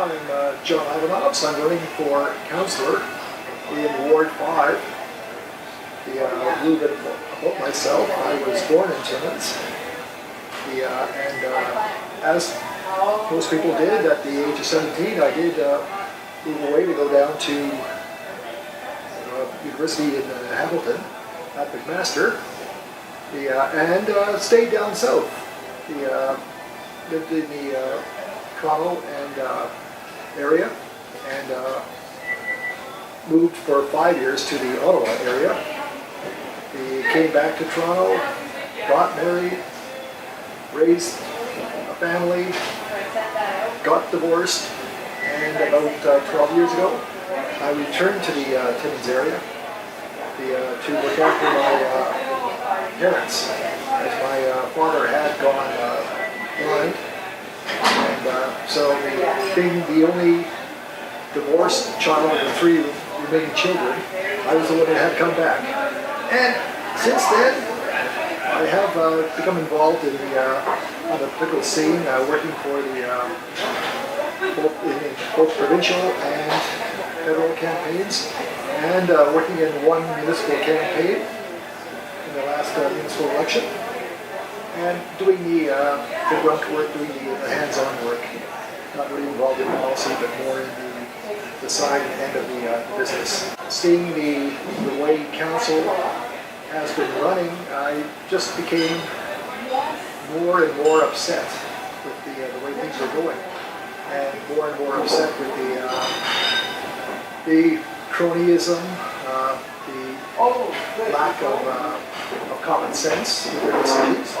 I'm John Ivanovs. I'm running for councillor in Ward 5. A little bit about myself. I was born in Timmins. As most people did, at the age of 17, I did move away to go down to university in Hamilton at McMaster, and stayed down south. Lived in the Toronto and area, and moved for 5 years to the Ottawa area. We came back to Toronto, got married, raised a family, got divorced, and about 12 years ago, I returned to the Timmins area to look after my parents, as my father had gone blind. And so, being the only divorced child of the 3 remaining children, I was the one that had come back. And since then, I have become involved in on the political scene, working for the both provincial and federal campaigns, and working in one municipal campaign in the last municipal election, and doing the grunt work, doing the hands-on work, not really involved in policy, but more in the side end of the business. Seeing the way council has been running, I just became more and more upset with the way things are going, and more upset with the cronyism, the lack of common sense with their decisions.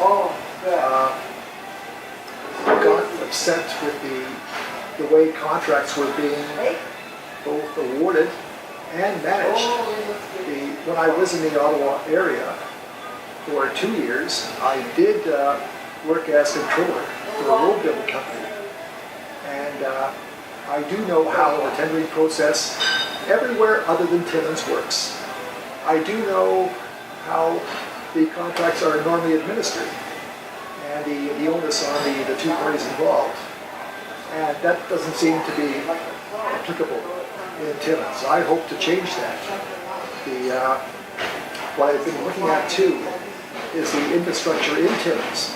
Got upset with the way contracts were being both awarded and managed. When I was in the Ottawa area for 2 years, I did work as controller for a road building company. And I do know how the tendering process everywhere other than Timmins works. I do know how the contracts are normally administered, and the onus on the 2 parties involved. And that doesn't seem to be applicable in Timmins. I hope to change that. What I've been looking at too is the infrastructure in Timmins.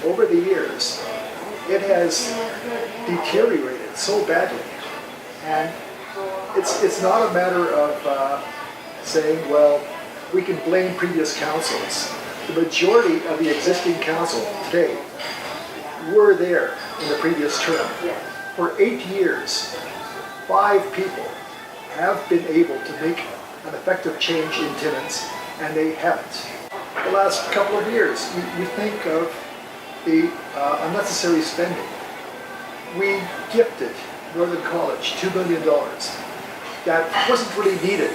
Over the years, it has deteriorated so badly, and it's not a matter of saying, well, we can blame previous councils. The majority of the existing council today were there in the previous term. For 8 years, 5 people have been able to make an effective change in Timmins, and they haven't. The last couple of years, you think of the unnecessary spending. We gifted Northern College $2 million. That wasn't really needed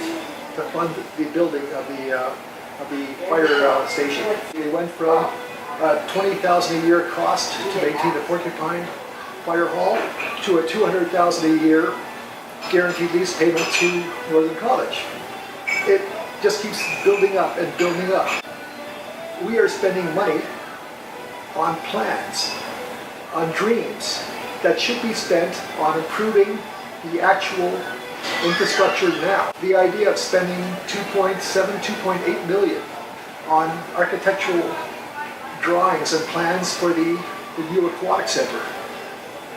to fund the building of the fire station. We went from $20,000 a year cost to maintain the Porcupine Fire Hall to a $200,000 a year guaranteed lease payment to Northern College. It just keeps building up and building up. We are spending money on plans, on dreams that should be spent on improving the actual infrastructure now. The idea of spending $2.7, $2.8 million on architectural drawings and plans for the new aquatic center,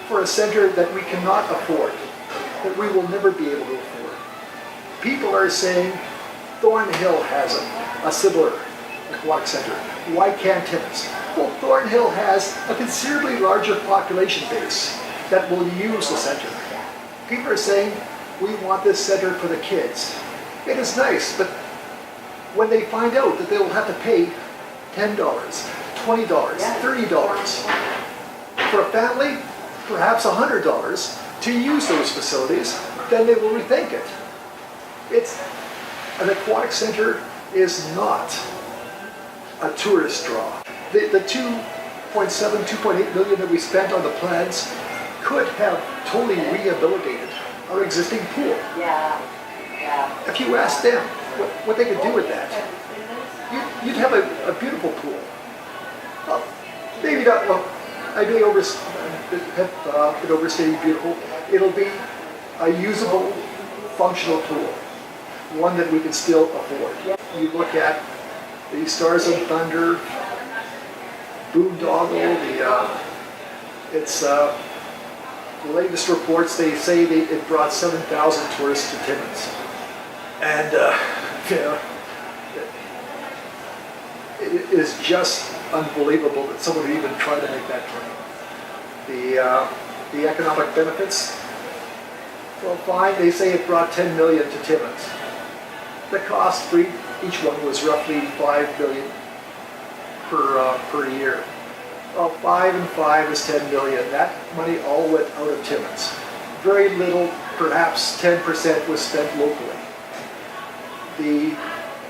for a center that we cannot afford, that we will never be able to afford. People are saying Thornhill has a similar aquatic center. Why can't Timmins? Well, Thornhill has a considerably larger population base that will use the center. People are saying, we want this center for the kids. It is nice, but when they find out that they will have to pay $10, $20, $30 for a family, perhaps $100 to use those facilities, then they will rethink it. An aquatic center is not a tourist draw. The $2.7, $2.8 million that we spent on the plans could have totally rehabilitated our existing pool. If you asked them what they could do with that, you'd have a beautiful pool. Well, maybe not, well, I may have been overstating beautiful. It'll be a usable, functional tool, one that we can still afford. You look at the Stars and Thunder, boondoggle, the latest reports, they say it brought 7,000 tourists to Timmins. And it is just unbelievable that someone would even try to make that claim. The economic benefits, well, fine, they say it brought 10 million to Timmins. The cost for each one was roughly 5 million per year. Well, 5 and 5 is 10 million. That money all went out of Timmins. Very little, perhaps 10% was spent locally. The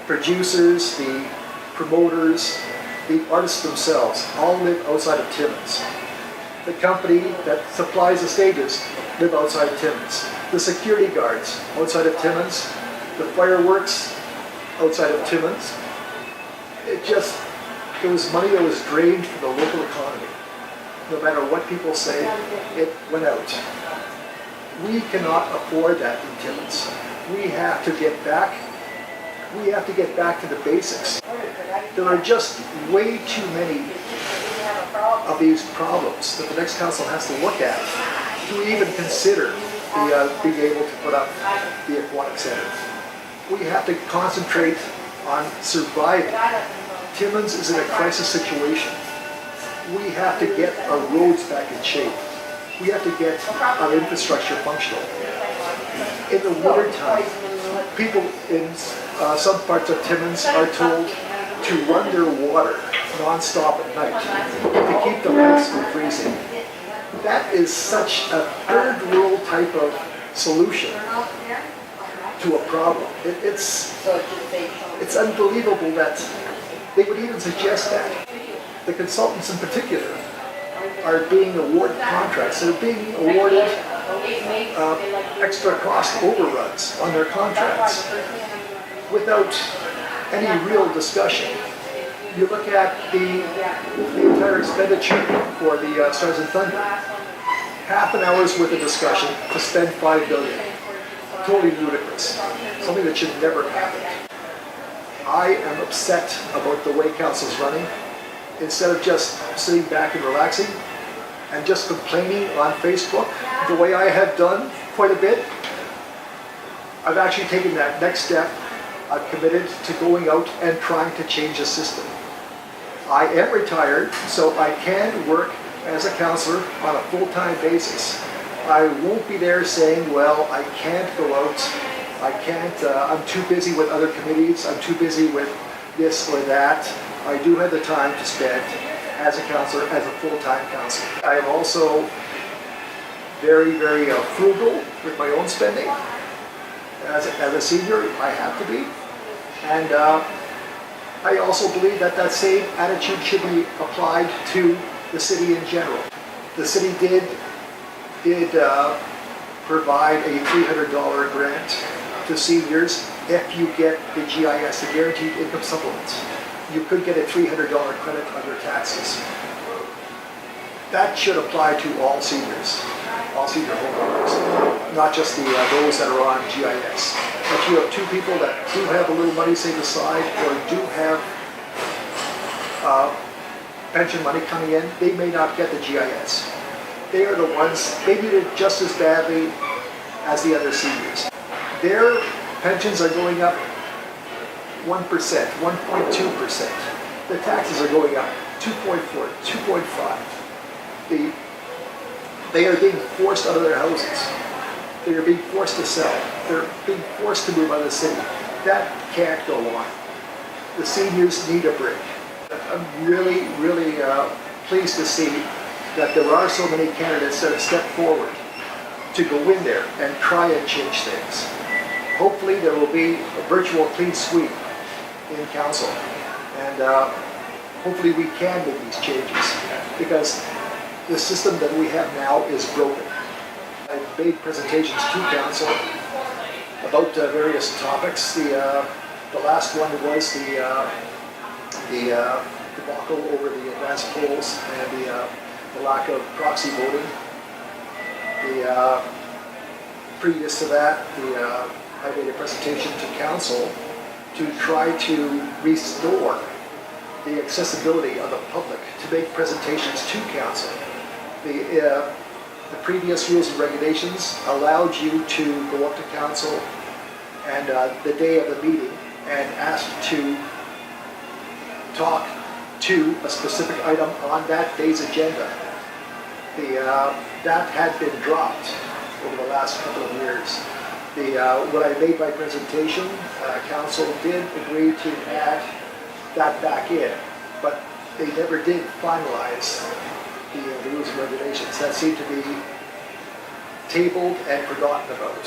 producers, the promoters, the artists themselves all live outside of Timmins. The company that supplies the stages live outside of Timmins. The security guards outside of Timmins. The fireworks outside of Timmins. It was money that was drained from the local economy. No matter what people say, it went out. We cannot afford that in Timmins. We have to get back to the basics. There are just way too many of these problems that the next council has to look at to even consider being able to put up the aquatic center. We have to concentrate on surviving. Timmins is in a crisis situation. We have to get our roads back in shape. We have to get our infrastructure functional. In the wintertime, people in some parts of Timmins are told to run their water non-stop at night to keep the pipes from freezing. That is such a third world type of solution to a problem. It's unbelievable that they would even suggest that. The consultants in particular are being awarded contracts. They're being awarded extra cost overruns on their contracts without any real discussion. You look at the entire expenditure for the Stars and Thunder. Half an hour's worth of discussion to spend $5 billion. Totally ludicrous. Something that should never happen. I am upset about the way council's running. Instead of just sitting back and relaxing and just complaining on Facebook, the way I have done quite a bit, I've actually taken that next step. I've committed to going out and trying to change the system. I am retired, so I can work as a councillor on a full-time basis. I won't be there saying, well, I can't go out, I can't, I'm too busy with other committees, I'm too busy with this or that. I do have the time to spend as a councillor, as a full-time councillor. I am also very, very frugal with my own spending. As a senior, I have to be. And I also believe that that same attitude should be applied to the city in general. The city did provide a $300 grant to seniors if you get the GIS, the Guaranteed Income Supplement. You could get a $300 credit on your taxes. That should apply to all seniors, all senior homeowners, not just those that are on GIS. If you have two people that do have a little money saved aside or do have pension money coming in, they may not get the GIS. They are the ones, they need it just as badly as the other seniors. Their pensions are going up 1%, 1.2%. The taxes are going up 2.4, 2.5. They are being forced out of their houses. They are being forced to sell. They're being forced to move out of the city. That can't go on. The seniors need a break. I'm really, really pleased to see that there are so many candidates that have stepped forward to go in there and try and change things. Hopefully there will be a virtual clean sweep in council, and hopefully we can make these changes, because the system that we have now is broken. I've made presentations to council about various topics. The last one was the debacle over the advanced polls and the lack of proxy voting. Previous to that, I made a presentation to council to try to restore the accessibility of the public to make presentations to council. The previous rules and regulations allowed you to go up to council and the day of the meeting and ask to talk to a specific item on that day's agenda. That had been dropped over the last couple of years. When I made my presentation, council did agree to add that back in, but they never did finalize the rules and regulations. That seemed to be tabled and forgotten about.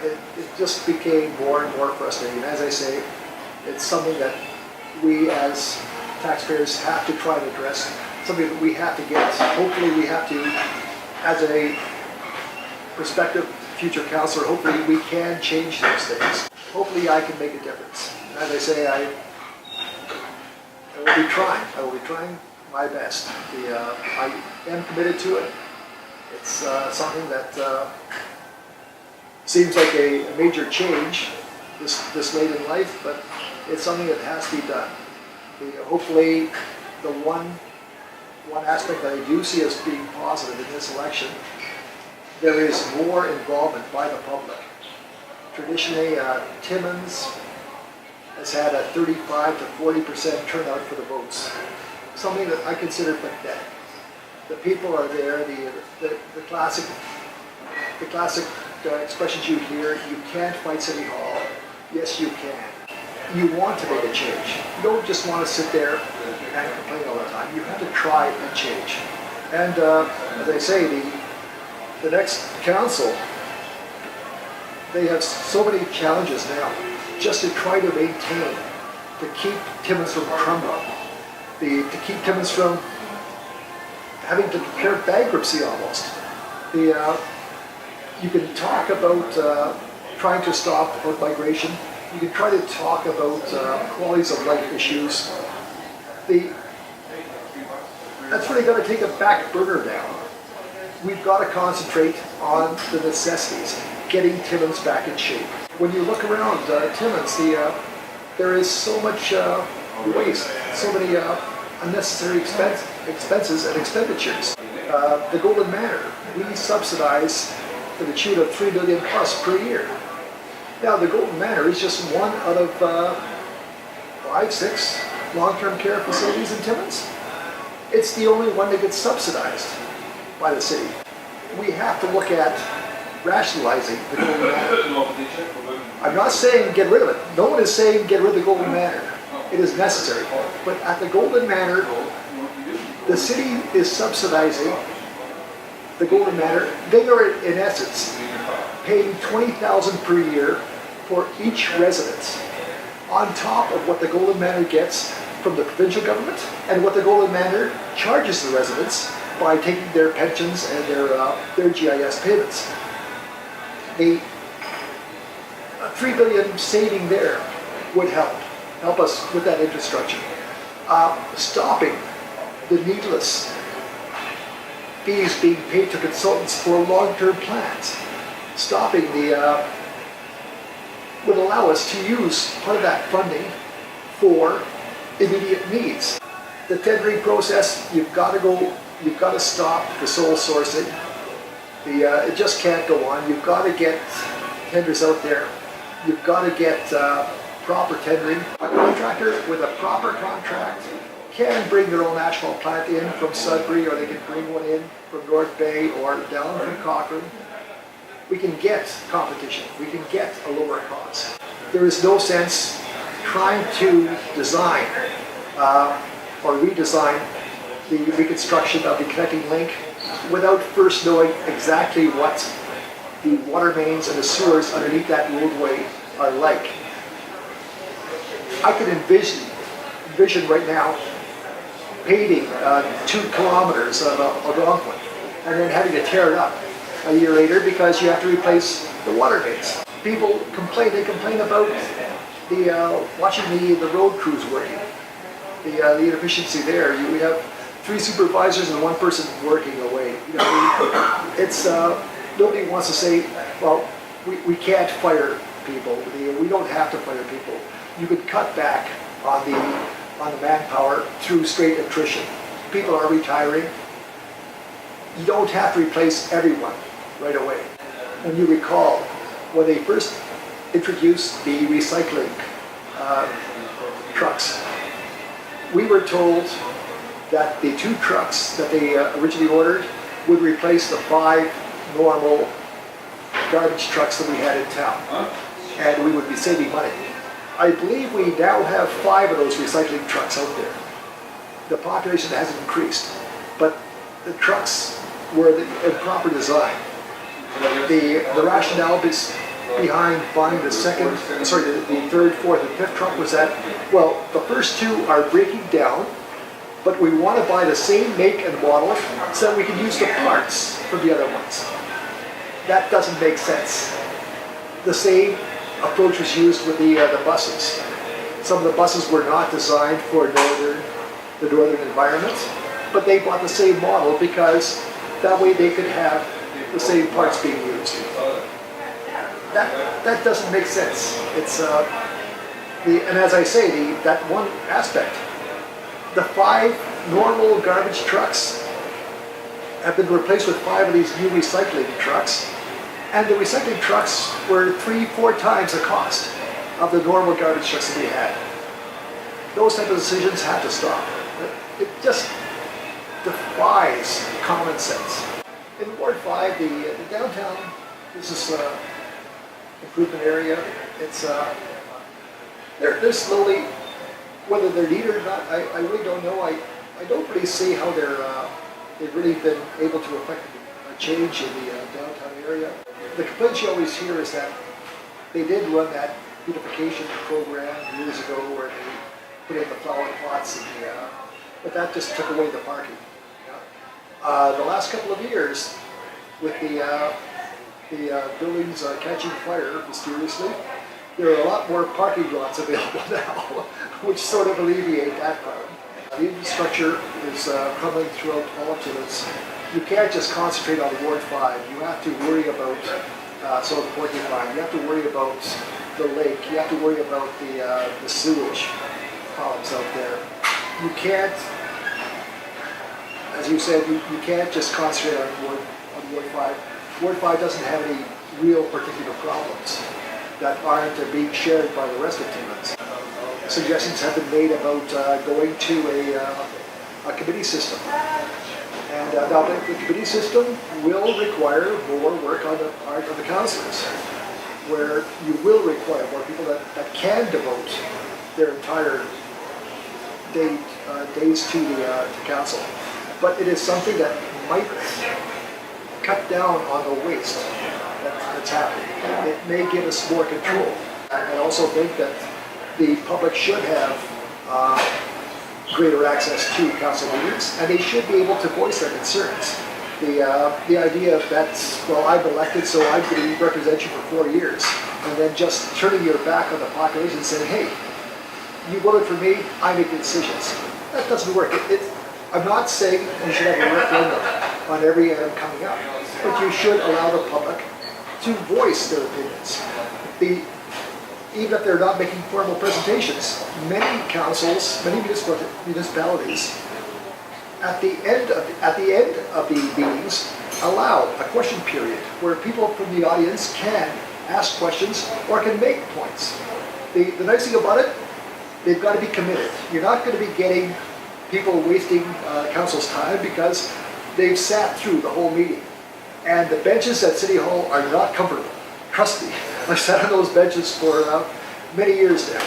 It just became more and more frustrating. As I say, it's something that we as taxpayers have to try to address, something that we have to get. Hopefully we have to, as a prospective future councillor, hopefully we can change those things. Hopefully I can make a difference. As I say, I will be trying. I will be trying my best. I am committed to it. It's something that seems like a major change this late in life, but it's something that has to be done. Hopefully, the one aspect that I do see as being positive in this election, there is more involvement by the public. Traditionally, Timmins has had a 35 to 40% turnout for the votes, something that I consider pathetic. The people are there. The classic expressions you hear: "You can't fight City Hall." Yes, you can. You want to make a change. You don't just want to sit there and complain all the time. You have to try and change. And as I say, the next council, they have so many challenges now just to try to maintain, to keep Timmins from crumbling, to keep Timmins from having to declare bankruptcy almost. You can talk about trying to stop migration. You can try to talk about qualities of life issues. That's really got to take a back burner now. We've got to concentrate on the necessities, getting Timmins back in shape. When you look around Timmins, there is so much waste, so many unnecessary expenses and expenditures. The Golden Manor, we subsidize to the tune of $3 million plus per year. Now, the Golden Manor is just one out of 5, 6 long-term care facilities in Timmins. It's the only one that gets subsidized by the city. We have to look at rationalizing the Golden Manor. I'm not saying get rid of it. No one is saying get rid of the Golden Manor. It is necessary. But at the Golden Manor, the city is subsidizing the Golden Manor. They are, in essence, paying $20,000 per year for each resident, on top of what the Golden Manor gets from the provincial government and what the Golden Manor charges the residents by taking their pensions and their GIS payments. The $3 billion saving there would help us with that infrastructure. Stopping the needless fees being paid to consultants for long-term plans. Stopping would allow us to use part of that funding for immediate needs. The tendering process, you've got to stop the sole sourcing. It just can't go on. You've got to get tenders out there. You've got to get proper tendering. A contractor with a proper contract can bring their own asphalt plant in from Sudbury, or they can bring one in from North Bay or down from Cochrane. We can get competition. We can get a lower cost. There is no sense trying to design or redesign the reconstruction of the connecting link without first knowing exactly what the water mains and the sewers underneath that roadway are like. I can envision right now paving 2 kilometers of Algonquin and then having to tear it up a year later because you have to replace the water mains. People complain about watching the road crews working, the inefficiency there. We have 3 supervisors and 1 person working away. You know, it's nobody wants to say, well, we can't fire people. We don't have to fire people. You could cut back on the manpower through straight attrition. People are retiring. You don't have to replace everyone right away. When you recall, when they first introduced the recycling trucks, we were told that the 2 trucks that they originally ordered would replace the 5 normal garbage trucks that we had in town, and we would be saving money. I believe we now have 5 of those recycling trucks out there. The population hasn't increased, but the trucks were in proper design. The rationale behind buying the 3rd, 4th, and 5th truck was that, well, the first 2 are breaking down, but we want to buy the same make and model so that we can use the parts from the other ones. That doesn't make sense. The same approach was used with the buses. Some of the buses were not designed for the northern environment, but they bought the same model because that way they could have the same parts being used. That doesn't make sense. It's and as I say, that one aspect, the 5 normal garbage trucks have been replaced with 5 of these new recycling trucks, and the recycling trucks were 3-4 times the cost of the normal garbage trucks that we had. Those type of decisions have to stop. It just defies common sense. In Ward 5, the downtown business improvement area, it's they're slowly, whether they're needed or not, I really don't know. I don't really see how they've really been able to affect a change in the downtown area. The complaint you always hear is that they did run that beautification program years ago where they put in the flower plots, but that just took away the parking. The last couple of years, with the buildings catching fire mysteriously, there are a lot more parking lots available now, which sort of alleviate that problem. The infrastructure is crumbling throughout all of Timmins. You can't just concentrate on Ward 5. You have to worry about the porting line. You have to worry about the lake. You have to worry about the sewage problems out there. You can't, as you said, you can't just concentrate on Ward 5. Ward 5 doesn't have any real particular problems that aren't being shared by the rest of Timmins. Suggestions have been made about going to a committee system. And now the committee system will require more work on the part of the councillors, where you will require more people that can devote their entire days to council. But it is something that might cut down on the waste that's happening. It may give us more control. I also think that the public should have greater access to council meetings, and they should be able to voice their concerns. The idea that, well, I'm elected, so I'm going to represent you for 4 years, and then just turning your back on the population and saying, hey, you voted for me, I make the decisions. That doesn't work. I'm not saying you should have a referendum on every item coming up, but you should allow the public to voice their opinions. Even if they're not making formal presentations, many councils, many municipalities, at the end of the meetings, allow a question period where people from the audience can ask questions or can make points. The nice thing about it, they've got to be committed. You're not going to be getting people wasting council's time because they've sat through the whole meeting. And the benches at City Hall are not comfortable. Trust me, I've sat on those benches for many years now.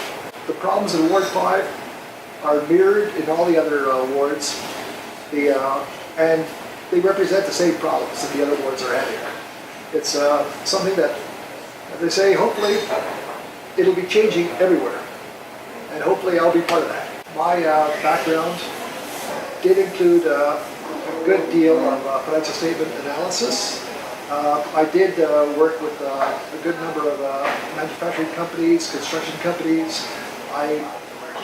The problems in Ward 5 are mirrored in all the other wards, and they represent the same problems that the other wards are having. It's something that, as they say, hopefully it'll be changing everywhere, and hopefully I'll be part of that. My background did include a good deal of financial statement analysis. I did work with a good number of manufacturing companies, construction companies. I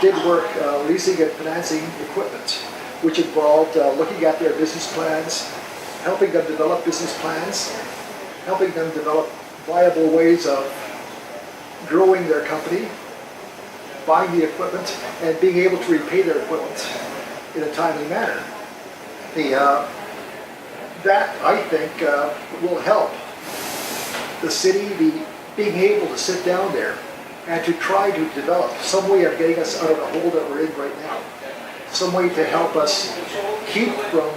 did work leasing and financing equipment. which involved looking at their business plans, helping them develop business plans, helping them develop viable ways of growing their company, buying the equipment, and being able to repay their equipment in a timely manner. That, I think, will help the city being able to sit down there and to try to develop some way of getting us out of the hole that we're in right now. Some way to help us keep from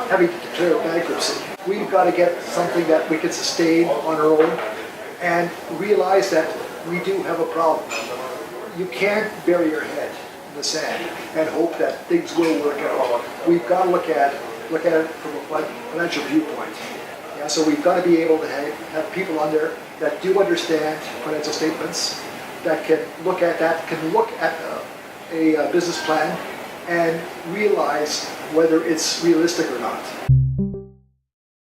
having to declare bankruptcy. We've got to get something that we can sustain on our own and realize that we do have a problem. You can't bury your head in the sand and hope that things will work out. We've got to look at it from a financial viewpoint. Yeah, so we've got to be able to have people on there that do understand financial statements, that can look at a business plan and realize whether it's realistic or not.